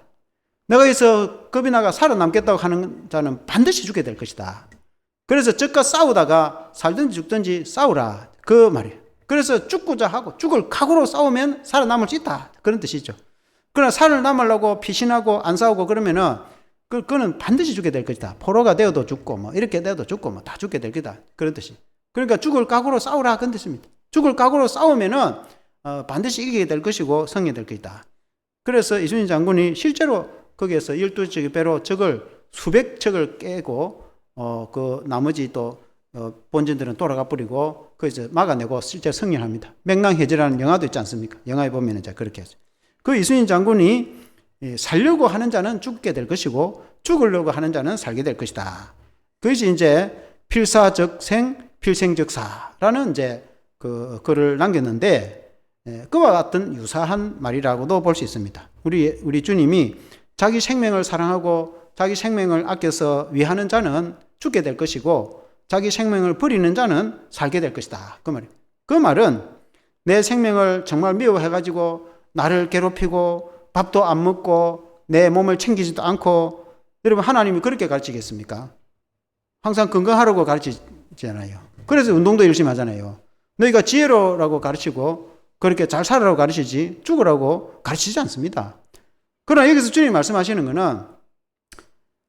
내가 여기서 겁이 나가 살아남겠다고 하는 자는 반드시 죽게 될 것이다. 그래서 적과 싸우다가 살든지 죽든지 싸우라. 그 말이에요. 그래서 죽고자 하고 죽을 각오로 싸우면 살아남을 수 있다. 그런 뜻이죠. 그러나 살아남으려고 피신하고 안 싸우고 그러면은 그거는 반드시 죽게 될 것이다. 포로가 되어도 죽고 이렇게 되어도 죽고 다 죽게 될 거다. 그런 뜻이. 그러니까 죽을 각오로 싸우라. 그런 뜻입니다. 죽을 각오로 싸우면은 반드시 이기게 될 것이고 승리게 될 것이다. 그래서 이순신 장군이 실제로 거기에서 12척의 배로 적을 수백 척을 깨고 나머지 또 본진들은 돌아가 버리고 거기서 막아내고 실제 승리합니다. 명랑해제라는 영화도 있지 않습니까? 영화에 보면 이제 그렇게 했어요. 그 이순신 장군이 살려고 하는 자는 죽게 될 것이고 죽으려고 하는 자는 살게 될 것이다. 그것이 이제 필사적생, 필생적사라는 이제 글을 남겼는데, 그와 같은 유사한 말이라고도 볼 수 있습니다. 우리 주님이 자기 생명을 사랑하고 자기 생명을 아껴서 위하는 자는 죽게 될 것이고 자기 생명을 버리는 자는 살게 될 것이다. 그 말이에요. 그 말은 내 생명을 정말 미워해가지고 나를 괴롭히고 밥도 안 먹고 내 몸을 챙기지도 않고, 여러분 하나님이 그렇게 가르치겠습니까? 항상 건강하라고 가르치잖아요. 그래서 운동도 열심히 하잖아요. 너희가 지혜로라고 가르치고 그렇게 잘 살아라고 가르치지 죽으라고 가르치지 않습니다. 그러나 여기서 주님이 말씀하시는 것은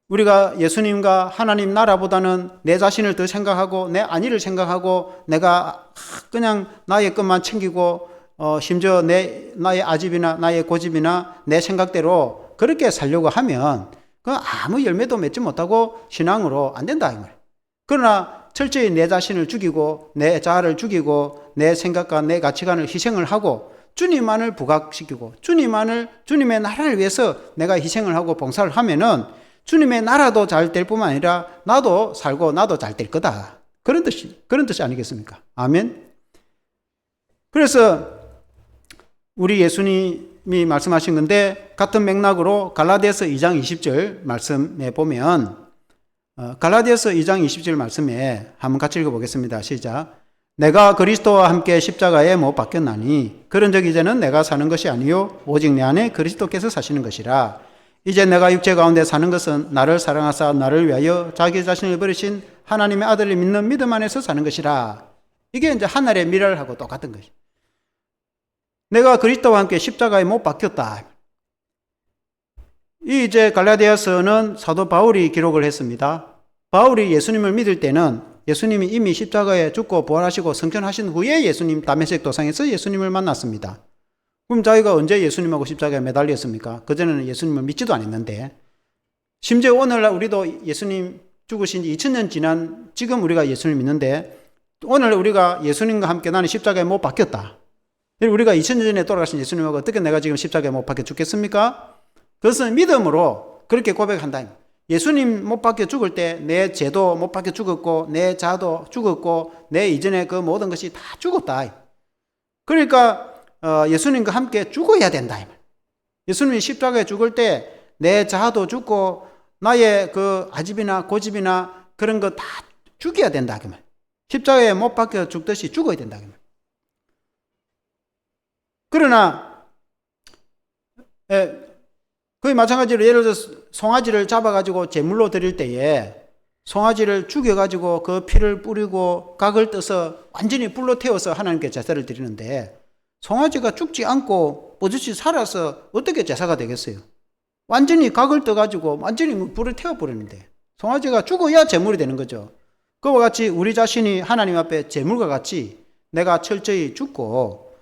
우리가 예수님과 하나님 나라보다는 내 자신을 더 생각하고 내 안위를 생각하고 내가 그냥 나의 것만 챙기고 심지어 나의 아집이나 나의 고집이나 내 생각대로 그렇게 살려고 하면 그 아무 열매도 맺지 못하고 신앙으로 안 된다 이 말이에요. 그러나 철저히 내 자신을 죽이고 내 자아를 죽이고 내 생각과 내 가치관을 희생을 하고 주님만을 부각시키고 주님의 나라를 위해서 내가 희생을 하고 봉사를 하면은 주님의 나라도 잘 될 뿐만 아니라 나도 살고 나도 잘 될 거다. 그런 뜻이 아니겠습니까? 아멘. 그래서 우리 예수님이 말씀하신 건데 같은 맥락으로 갈라디아서 2장 20절 말씀에 보면 갈라디아서 2장 20절 말씀에 한번 같이 읽어보겠습니다. 시작. 내가 그리스도와 함께 십자가에 못 박혔나니 그런즉 이제는 내가 사는 것이 아니요 오직 내 안에 그리스도께서 사시는 것이라. 이제 내가 육체 가운데 사는 것은 나를 사랑하사 나를 위하여 자기 자신을 버리신 하나님의 아들을 믿는 믿음 안에서 사는 것이라. 이게 이제 하늘의 미랄하고 똑같은 것이죠. 내가 그리스도와 함께 십자가에 못 박혔다. 이 이제 갈라디아서는 사도 바울이 기록을 했습니다. 바울이 예수님을 믿을 때는 예수님이 이미 십자가에 죽고 부활하시고 승천하신 후에 예수님 다메섹 도상에서 예수님을 만났습니다. 그럼 자기가 언제 예수님하고 십자가에 매달렸습니까? 그전에는 예수님을 믿지도 않았는데, 심지어 오늘날 우리도 예수님 죽으신 지 2000년 지난 지금 우리가 예수님을 믿는데, 오늘 우리가 예수님과 함께 나는 십자가에 못 박혔다. 우리가 2000년 전에 돌아가신 예수님하고 어떻게 내가 지금 십자가에 못 박혀 죽겠습니까? 그것은 믿음으로 그렇게 고백한다. 예수님 못 박혀 죽을 때 내 죄도 못 박혀 죽었고 내 자도 죽었고 내 이전에 그 모든 것이 다 죽었다. 그러니까 예수님과 함께 죽어야 된다. 예수님이 십자가에 죽을 때 내 자아도 죽고 나의 그 아집이나 고집이나 그런 거 다 죽여야 된다. 십자가에 못 박혀 죽듯이 죽어야 된다. 그러나 거의 마찬가지로 예를 들어서 송아지를 잡아가지고 제물로 드릴 때에 송아지를 죽여가지고 그 피를 뿌리고 각을 떠서 완전히 불로 태워서 하나님께 제사를 드리는데 송아지가 죽지 않고 버젓이 살아서 어떻게 제사가 되겠어요? 완전히 각을 떠가지고 완전히 불을 태워버리는데 송아지가 죽어야 제물이 되는 거죠. 그와 같이 우리 자신이 하나님 앞에 제물과 같이 내가 철저히 죽고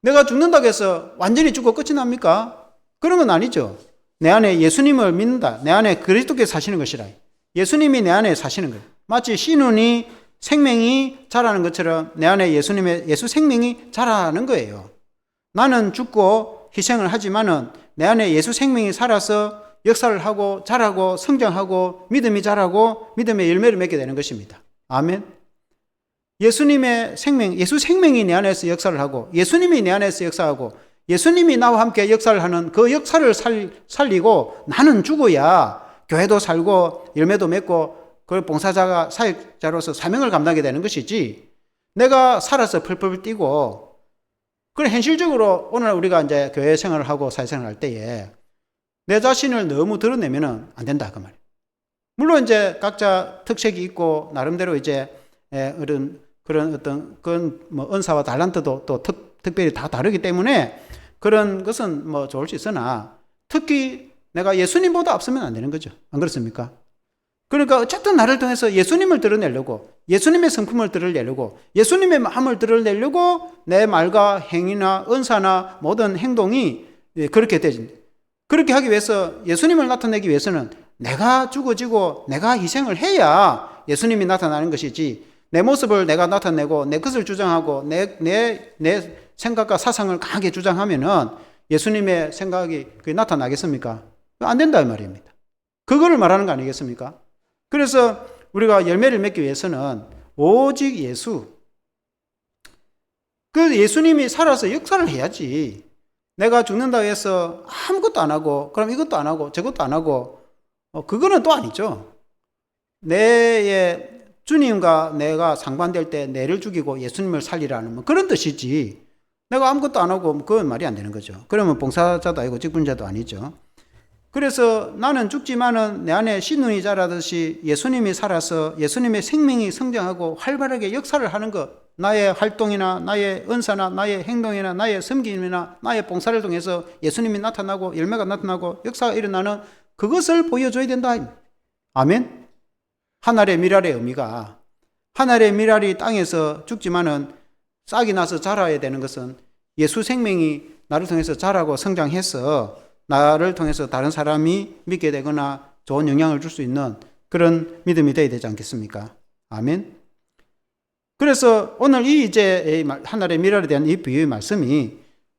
내가 죽는다고 해서 완전히 죽고 끝이 납니까? 그런 건 아니죠. 내 안에 예수님을 믿는다. 내 안에 그리스도께서 사시는 것이라. 예수님이 내 안에 사시는 거예요. 마치 씨눈이 생명이 자라는 것처럼 내 안에 예수 생명이 자라는 거예요. 나는 죽고 희생을 하지만은 내 안에 예수 생명이 살아서 역사를 하고 자라고 성장하고 믿음이 자라고 믿음의 열매를 맺게 되는 것입니다. 아멘. 예수님의 생명, 예수 생명이 내 안에서 역사를 하고 예수님이 내 안에서 역사하고 예수님이 나와 함께 역사를 하는 그 역사를 살리고 나는 죽어야 교회도 살고 열매도 맺고 그 봉사자가 사역자로서 사명을 감당하게 되는 것이지 내가 살아서 펄펄 뛰고 그런 현실적으로 오늘 우리가 이제 교회 생활을 하고 사회생활을 할 때에 내 자신을 너무 드러내면은 안 된다 그 말이에요. 물론 이제 각자 특색이 있고 나름대로 이제 그런 어떤 그런 뭐 은사와 달란트도 또 특별히 다 다르기 때문에 그런 것은 뭐 좋을 수 있으나 특히 내가 예수님보다 앞서면 안 되는 거죠. 안 그렇습니까? 그러니까 어쨌든 나를 통해서 예수님을 드러내려고 예수님의 성품을 드러내려고 예수님의 마음을 드러내려고 내 말과 행위나 은사나 모든 행동이 그렇게 되지. 그렇게 하기 위해서 예수님을 나타내기 위해서는 내가 죽어지고 내가 희생을 해야 예수님이 나타나는 것이지 내 모습을 내가 나타내고 내 것을 주장하고 내 생각과 사상을 강하게 주장하면은 예수님의 생각이 그게 나타나겠습니까? 안 된다 이 말입니다. 그거를 말하는 거 아니겠습니까? 그래서 우리가 열매를 맺기 위해서는 오직 예수, 그 예수님이 살아서 역사를 해야지. 내가 죽는다고 해서 아무것도 안 하고 그럼 이것도 안 하고 저것도 안 하고 그거는 또 아니죠. 내의 주님과 내가 상반될 때 내를 죽이고 예수님을 살리라는 뭐 그런 뜻이지. 내가 아무것도 안 하고 그건 말이 안 되는 거죠. 그러면 봉사자도 아니고 직분자도 아니죠. 그래서 나는 죽지만은 내 안에 씨눈이 자라듯이 예수님이 살아서 예수님의 생명이 성장하고 활발하게 역사를 하는 것, 나의 활동이나 나의 은사나 나의 행동이나 나의 섬김이나 나의 봉사를 통해서 예수님이 나타나고 열매가 나타나고 역사가 일어나는 그것을 보여줘야 된다. 아멘. 하늘의 미랄의 의미가, 하늘의 미랄이 땅에서 죽지만은 싹이 나서 자라야 되는 것은 예수 생명이 나를 통해서 자라고 성장해서 나를 통해서 다른 사람이 믿게 되거나 좋은 영향을 줄 수 있는 그런 믿음이 되어야 되지 않겠습니까? 아멘. 그래서 오늘 이 이제 하늘의 미랄에 대한 이 비유의 말씀이,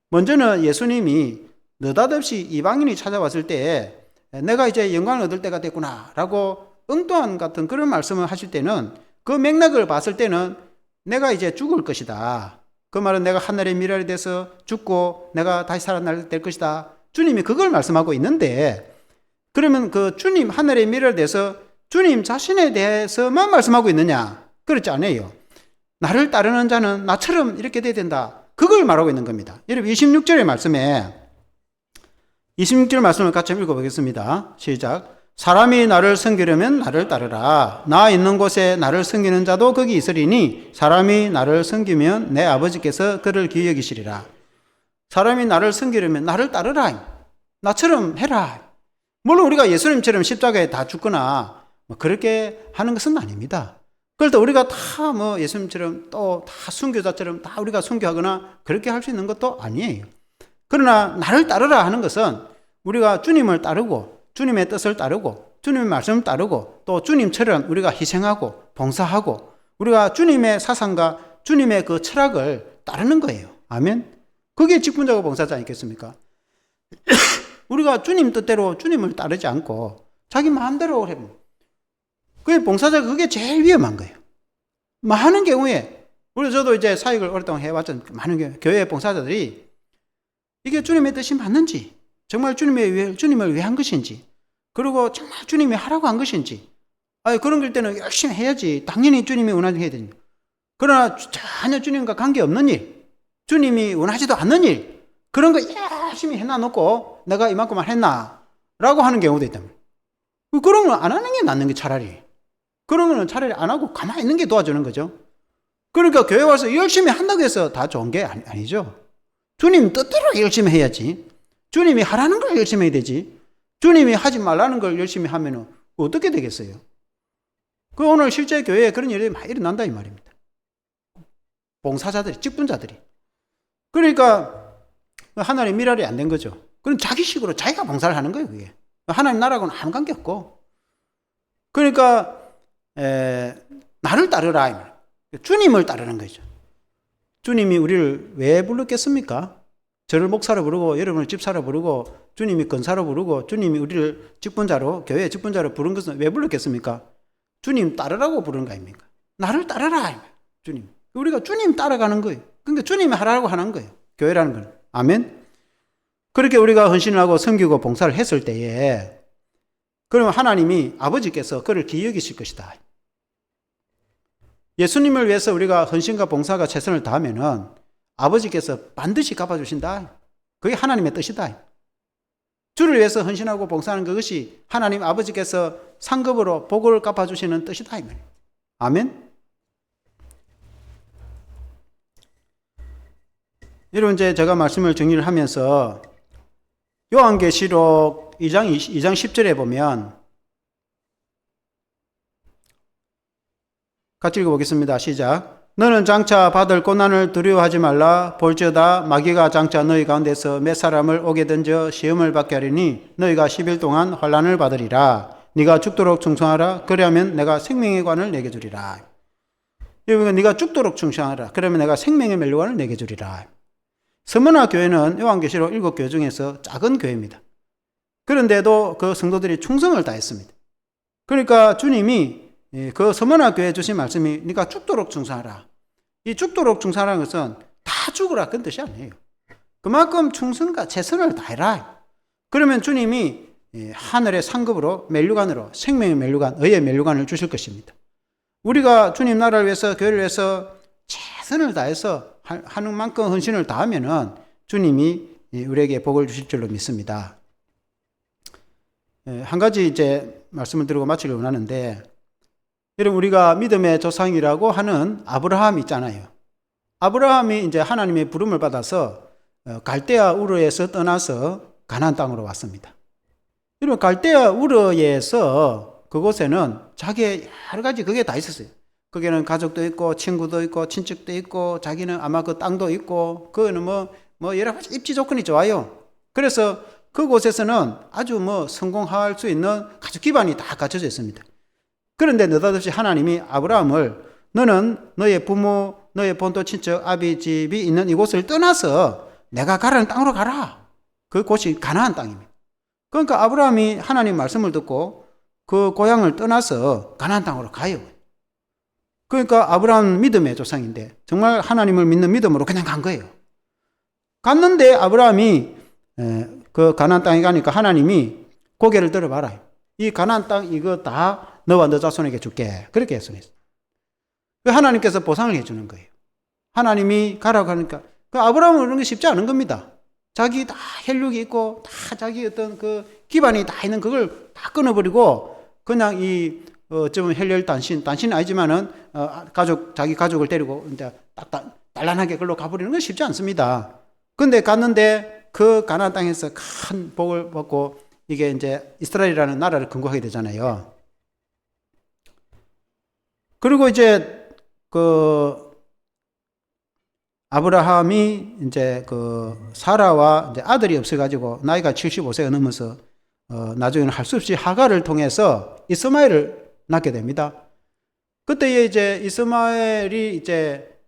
먼저는 예수님이 느닷없이 이방인이 찾아왔을 때 내가 이제 영광을 얻을 때가 됐구나 라고 엉뚱한 같은 그런 말씀을 하실 때는, 그 맥락을 봤을 때는 내가 이제 죽을 것이다. 그 말은 내가 하늘의 미랄이 돼서 죽고 내가 다시 살아날 될 것이다. 주님이 그걸 말씀하고 있는데, 그러면 그 주님 하늘의 미랄이 돼서 주님 자신에 대해서만 말씀하고 있느냐? 그렇지 않아요. 나를 따르는 자는 나처럼 이렇게 돼야 된다. 그걸 말하고 있는 겁니다. 여러분 26절의 말씀에, 26절 말씀을 같이 읽어보겠습니다. 시작. 사람이 나를 섬기려면 나를 따르라. 나 있는 곳에 나를 섬기는 자도 거기 있으리니 사람이 나를 섬기면 내 아버지께서 그를 귀히 여기시리라. 사람이 나를 섬기려면 나를 따르라. 나처럼 해라. 물론 우리가 예수님처럼 십자가에 다 죽거나 그렇게 하는 것은 아닙니다. 그럴 때 우리가 다 예수님처럼 또 다 순교자처럼 다 우리가 순교하거나 그렇게 할 수 있는 것도 아니에요. 그러나 나를 따르라 하는 것은 우리가 주님을 따르고 주님의 뜻을 따르고 주님의 말씀을 따르고 또 주님처럼 우리가 희생하고 봉사하고 우리가 주님의 사상과 주님의 그 철학을 따르는 거예요. 아멘. 그게 직분자고 봉사자 아니겠습니까? 우리가 주님 뜻대로 주님을 따르지 않고 자기 마음대로 하면 그게 봉사자가 그게 제일 위험한 거예요. 많은 경우에 저도 이제 사역을 오랫동안 해왔던 많은 교회 봉사자들이 이게 주님의 뜻이 맞는지, 정말 주님을 위한 것인지, 그리고 정말 주님이 하라고 한 것인지, 그런 걸 때는 열심히 해야지. 당연히 주님이 원하는 해야 됩니다. 그러나 전혀 주님과 관계없는 일, 주님이 원하지도 않는 일, 그런 거 열심히 해놔놓고 내가 이만큼만 했나? 라고 하는 경우도 있답니다. 그런 건 안 하는 게 낫는 게 차라리. 그런 거는 차라리 안 하고 가만히 있는 게 도와주는 거죠. 그러니까 교회 와서 열심히 한다고 해서 다 좋은 게 아니죠. 주님 뜻대로 열심히 해야지. 주님이 하라는 걸 열심히 해야 되지. 주님이 하지 말라는 걸 열심히 하면 어떻게 되겠어요? 오늘 실제 교회에 그런 일이 많이 일어난다 이 말입니다. 봉사자들이, 직분자들이. 그러니까 하나님 미랄이 안 된 거죠. 그럼 자기식으로 자기가 봉사를 하는 거예요. 그게 하나님 나라하고는 아무 관계 없고. 그러니까 나를 따르라 이 말. 주님을 따르는 거죠. 주님이 우리를 왜 불렀겠습니까? 저를 목사로 부르고 여러분을 집사로 부르고 주님이 권사로 부르고 주님이 우리를 직분자로, 교회 직분자로 부른 것은 왜 불렀겠습니까? 주님 따르라고 부르는 거 아닙니까? 나를 따르라. 주님. 우리가 주님 따라가는 거예요. 그러니까 주님이 하라고 하는 거예요. 교회라는 건. 아멘. 그렇게 우리가 헌신을 하고 섬기고 봉사를 했을 때에 그러면 하나님이 아버지께서 그를 기이 여기실 것이다. 예수님을 위해서 우리가 헌신과 봉사가 최선을 다하면은 아버지께서 반드시 갚아주신다. 그게 하나님의 뜻이다. 주를 위해서 헌신하고 봉사하는 그것이 하나님 아버지께서 상급으로 복을 갚아주시는 뜻이다. 아멘. 여러분 이제 제가 말씀을 정리를 하면서 요한계시록 2장 10절에 보면 같이 읽어보겠습니다. 시작. 너는 장차 받을 고난을 두려워하지 말라. 볼지어다 마귀가 장차 너희 가운데서 몇 사람을 오게 던져 시험을 받게 하리니 너희가 10일 동안 환난을 받으리라. 네가 죽도록 충성하라. 그러면 내가 생명의 관을 내게 주리라. 여러분 네가 죽도록 충성하라. 그러면 내가 생명의 멸류관을 내게 주리라. 서머나 교회는 요한계시록 7교회 중에서 작은 교회입니다. 그런데도 그 성도들이 충성을 다했습니다. 그러니까 주님이 그 서머나 교회에 주신 말씀이 네가 죽도록 충성하라. 이 죽도록 충성하라는 것은 다 죽으라 그런 뜻이 아니에요. 그만큼 충성과 최선을 다해라. 그러면 주님이 하늘의 상급으로 멸류관으로 생명의 멸류관, 의의 멸류관을 주실 것입니다. 우리가 주님 나라를 위해서 교회를 위해서 최선을 다해서 하는 만큼 헌신을 다하면은 주님이 우리에게 복을 주실 줄로 믿습니다. 한 가지 이제 말씀을 드리고 마치려고 하는데, 여러분 우리가 믿음의 조상이라고 하는 아브라함 있잖아요. 아브라함이 이제 하나님의 부름을 받아서 갈대아 우르에서 떠나서 가나안 땅으로 왔습니다. 여러분 갈대아 우르에서 그곳에는 자기의 여러 가지 그게 다 있었어요. 거기는 가족도 있고 친구도 있고 친척도 있고 자기는 아마 그 땅도 있고 그거는 뭐 여러 가지 입지 조건이 좋아요. 그래서 그곳에서는 아주 성공할 수 있는 가족 기반이 다 갖춰져 있습니다. 그런데 느닷없이 하나님이 아브라함을 너는 너의 부모, 너의 본토 친척, 아비 집이 있는 이곳을 떠나서 내가 가라는 땅으로 가라. 그곳이 가나안 땅입니다. 그러니까 아브라함이 하나님 말씀을 듣고 그 고향을 떠나서 가나안 땅으로 가요. 그러니까 아브라함은 믿음의 조상인데 정말 하나님을 믿는 믿음으로 그냥 간 거예요. 갔는데 아브라함이 그 가나안 땅에 가니까 하나님이 고개를 들어봐라. 이 가나안 땅 이거 다 너와 너 자손에게 줄게. 그렇게 했습니다. 하나님께서 보상을 해주는 거예요. 하나님이 가라고 하니까 그 아브라함은 그런 게 쉽지 않은 겁니다. 자기 다 혈육이 있고 다 자기 어떤 그 기반이 다 있는 그걸 다 끊어버리고 그냥 이 어쩌면 혈혈 단신은 아니지만은 자기 가족을 데리고 이제 단란하게 그걸로 가버리는 건 쉽지 않습니다. 근데 갔는데 그 가나안 땅에서 큰 복을 받고 이게 이제 이스라엘이라는 나라를 건국하게 되잖아요. 그리고 이제 그 아브라함이 이제 그 사라와 이제 아들이 없어가지고 나이가 75세가 넘어서 나중에는 할 수 없이 하갈을 통해서 이스마엘을 낳게 됩니다. 그때 이제 이스마엘이 이제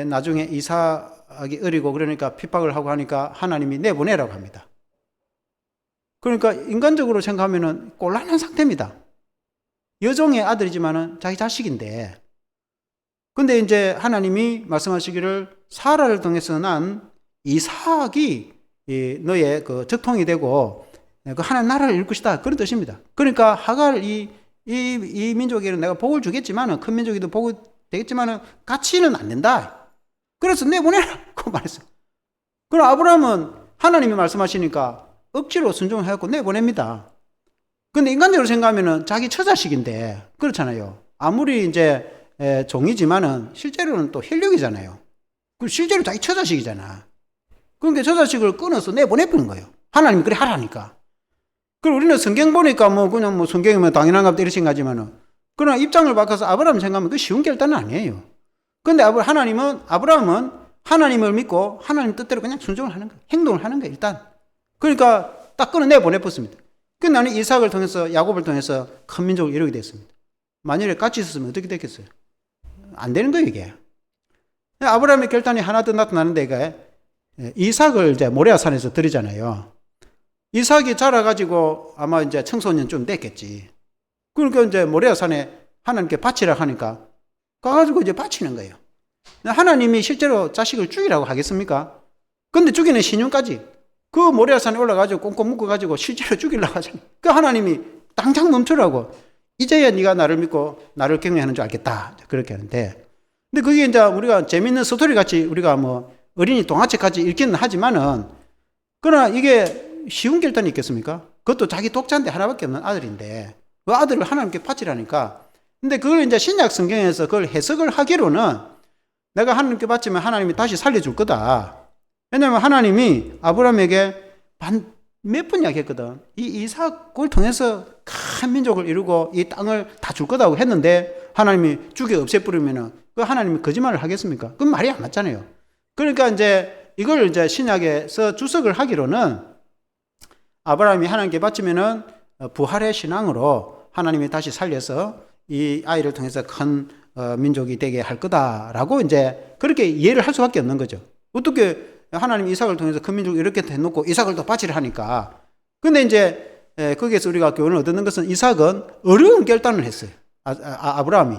나중에 이삭이 어리고 그러니까 핍박을 하고 하니까 하나님이 내보내라고 합니다. 그러니까 인간적으로 생각하면은 곤란한 상태입니다. 여종의 아들이지만은 자기 자식인데. 근데 이제 하나님이 말씀하시기를 사라를 통해서 난 이삭이 너의 그 적통이 되고 그 하나님 나라를 이룰 것이다. 그런 뜻입니다. 그러니까 하갈 이 민족에는 내가 복을 주겠지만은 큰 민족에도 복이 되겠지만은 같이는 안 된다. 그래서 내보내라고 말했어요. 그럼 아브라함은 하나님이 말씀하시니까 억지로 순종을 해갖고 내보냅니다. 근데 인간적으로 생각하면은 자기 처자식인데 그렇잖아요. 아무리 이제 종이지만은 실제로는 또 혈육이잖아요. 그 실제로 자기 처자식이잖아. 그러니까 처자식을 끊어서 내보내버린 거예요. 하나님이 그래 하라니까. 그리고 우리는 성경 보니까 그냥 성경이면 당연한 것 이렇게 생각하지만은 그러나 입장을 바꿔서 아브라함 생각하면 그 쉬운 결단은 아니에요. 근데 아브라함은 하나님을 믿고 하나님 뜻대로 그냥 순종을 하는 거예요. 행동을 하는 거예요, 일단. 그러니까 딱 끊어내 보내버렸습니다. 그 나는 이삭을 통해서 야곱을 통해서 큰 민족을 이루게 됐습니다. 만약에 같이 있었으면 어떻게 됐겠어요? 안 되는 거예요, 이게. 아브라함의 결단이 하나 더 나타나는데 이게 이삭을 이제 모레아산에서 드리잖아요. 이삭이 자라가지고 아마 이제 청소년 좀 됐겠지. 그러니까 이제 모레아산에 하나님께 바치라 하니까 가가지고 이제 바치는 거예요. 하나님이 실제로 자식을 죽이라고 하겠습니까? 근데 죽이는 신용까지 그 모레아산에 올라가지고 꽁꽁 묶어가지고 실제로 죽이려고 하잖아요. 그 하나님이 당장 멈추라고. 이제야 네가 나를 믿고 나를 경외하는 줄 알겠다. 그렇게 하는데. 근데 그게 이제 우리가 재밌는 스토리 같이 우리가 어린이 동화책 같이 읽기는 하지만은 그러나 이게 쉬운 결단이 있겠습니까? 그것도 자기 독자인데 하나밖에 없는 아들인데 그 아들을 하나님께 바치라니까. 근데 그걸 이제 신약 성경에서 그걸 해석을 하기로는 내가 하나님께 바치면 하나님이 다시 살려줄 거다. 왜냐하면 하나님이 아브라함에게 몇 번 이야기했거든. 이 이삭을 통해서 큰 민족을 이루고 이 땅을 다 줄 거다고 했는데 하나님이 죽여 없애버리면은 그 하나님이 거짓말을 하겠습니까? 그건 말이 안 맞잖아요. 그러니까 이제 이걸 이제 신약에서 주석을 하기로는 아브라함이 하나님께 바치면은 부활의 신앙으로 하나님이 다시 살려서 이 아이를 통해서 큰 민족이 되게 할 거다라고 이제 그렇게 이해를 할 수밖에 없는 거죠. 어떻게 하나님 이삭을 통해서 큰 민족을 이렇게 해놓고 이삭을 또 바치려 하니까. 근데 이제 거기에서 우리가 교훈을 얻는 것은 이삭은 어려운 결단을 했어요. 아브라함이.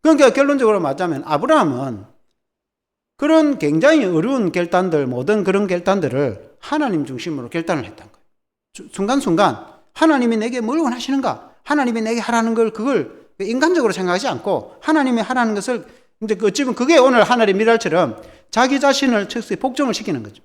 그러니까 결론적으로 말하자면 아브라함은 그런 굉장히 어려운 결단들, 모든 그런 결단들을 하나님 중심으로 결단을 했던 거예요. 순간순간 하나님이 내게 뭘 원하시는가? 하나님이 내게 하라는 걸 그걸 인간적으로 생각하지 않고 하나님이 하라는 것을 근데 어찌보면 그게 오늘 하늘의 미랄처럼 자기 자신을 즉시 복종을 시키는 거죠.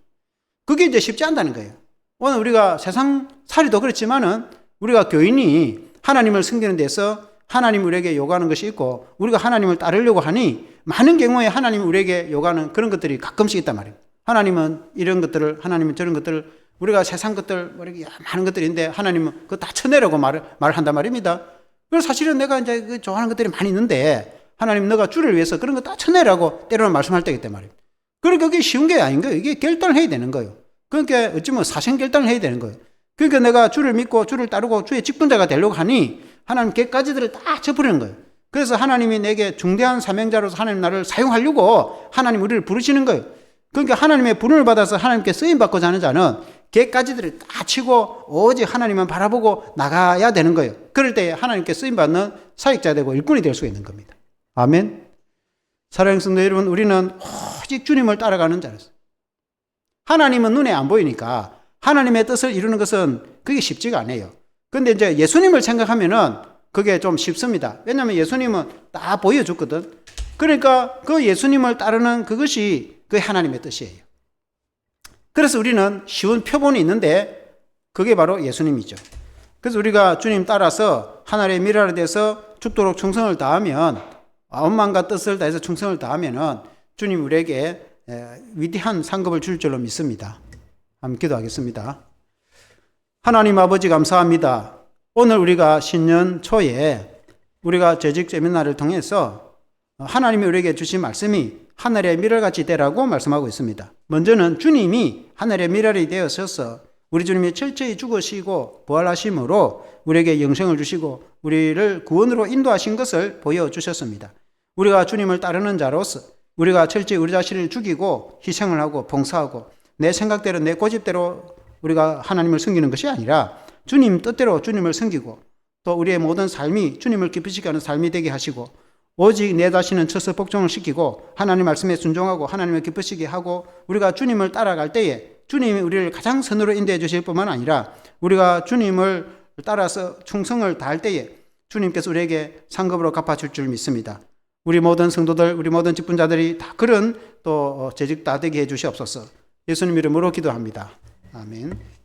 그게 이제 쉽지 않다는 거예요. 오늘 우리가 세상 살이도 그렇지만은 우리가 교인이 하나님을 섬기는 데서 하나님이 우리에게 요구하는 것이 있고 우리가 하나님을 따르려고 하니 많은 경우에 하나님이 우리에게 요구하는 그런 것들이 가끔씩 있단 말이에요. 하나님은 이런 것들을, 하나님은 저런 것들을, 우리가 세상 것들, 많은 것들인데 하나님은 그거 다 쳐내라고 말을 한단 말입니다. 그래서 사실은 내가 이제 좋아하는 것들이 많이 있는데 하나님 너가 주를 위해서 그런 거 다 쳐내라고 때로는 말씀할 때가 있단 말이에요. 그러니까 그게 쉬운 게 아닌 거예요. 이게 결단을 해야 되는 거예요. 그러니까 어찌보면 사생 결단을 해야 되는 거예요. 그러니까 내가 주를 믿고 주를 따르고 주의 직분자가 되려고 하니 하나님 계까지들을 다 쳐버리는 거예요. 그래서 하나님이 내게 중대한 사명자로서 하나님 나를 사용하려고 하나님 우리를 부르시는 거예요. 그러니까 하나님의 부름을 받아서 하나님께 쓰임받고자 하는 자는 계까지들을 다 치고 오직 하나님만 바라보고 나가야 되는 거예요. 그럴 때 하나님께 쓰임받는 사역자 되고 일꾼이 될 수 있는 겁니다. 아멘. 사랑하는 성도 여러분, 우리는 오직 주님을 따라가는 자로서 하나님은 눈에 안 보이니까 하나님의 뜻을 이루는 것은 그게 쉽지가 않아요. 그런데 이제 예수님을 생각하면은 그게 좀 쉽습니다. 왜냐하면 예수님은 다 보여줬거든. 그러니까 그 예수님을 따르는 그것이 그게 하나님의 뜻이에요. 그래서 우리는 쉬운 표본이 있는데 그게 바로 예수님이죠. 그래서 우리가 주님 따라서 하나님의 미랄에 대해서 죽도록 충성을 다하면 마음과 뜻을 다해서 충성을 다하면은 주님 우리에게 위대한 상급을 줄 줄로 믿습니다. 한번 기도하겠습니다. 하나님 아버지 감사합니다. 오늘 우리가 신년 초에 우리가 재직 세미나를 통해서 하나님이 우리에게 주신 말씀이 하늘의 미랄같이 되라고 말씀하고 있습니다. 먼저는 주님이 하늘의 미랄이 되어서서 우리 주님이 철저히 죽으시고 부활하심으로 우리에게 영생을 주시고 우리를 구원으로 인도하신 것을 보여주셨습니다. 우리가 주님을 따르는 자로서 우리가 철저히 우리 자신을 죽이고 희생을 하고 봉사하고 내 생각대로 내 고집대로 우리가 하나님을 섬기는 것이 아니라 주님 뜻대로 주님을 섬기고 또 우리의 모든 삶이 주님을 기쁘시게 하는 삶이 되게 하시고 오직 내 자신은 처서 복종을 시키고 하나님 말씀에 순종하고 하나님을 기쁘시게 하고 우리가 주님을 따라갈 때에 주님이 우리를 가장 선으로 인도해 주실 뿐만 아니라 우리가 주님을 따라서 충성을 다할 때에 주님께서 우리에게 상급으로 갚아줄 줄 믿습니다. 우리 모든 성도들, 우리 모든 직분자들이 다 그런 또 재직 다 되게 해 주시옵소서. 예수님 이름으로 기도합니다. 아멘.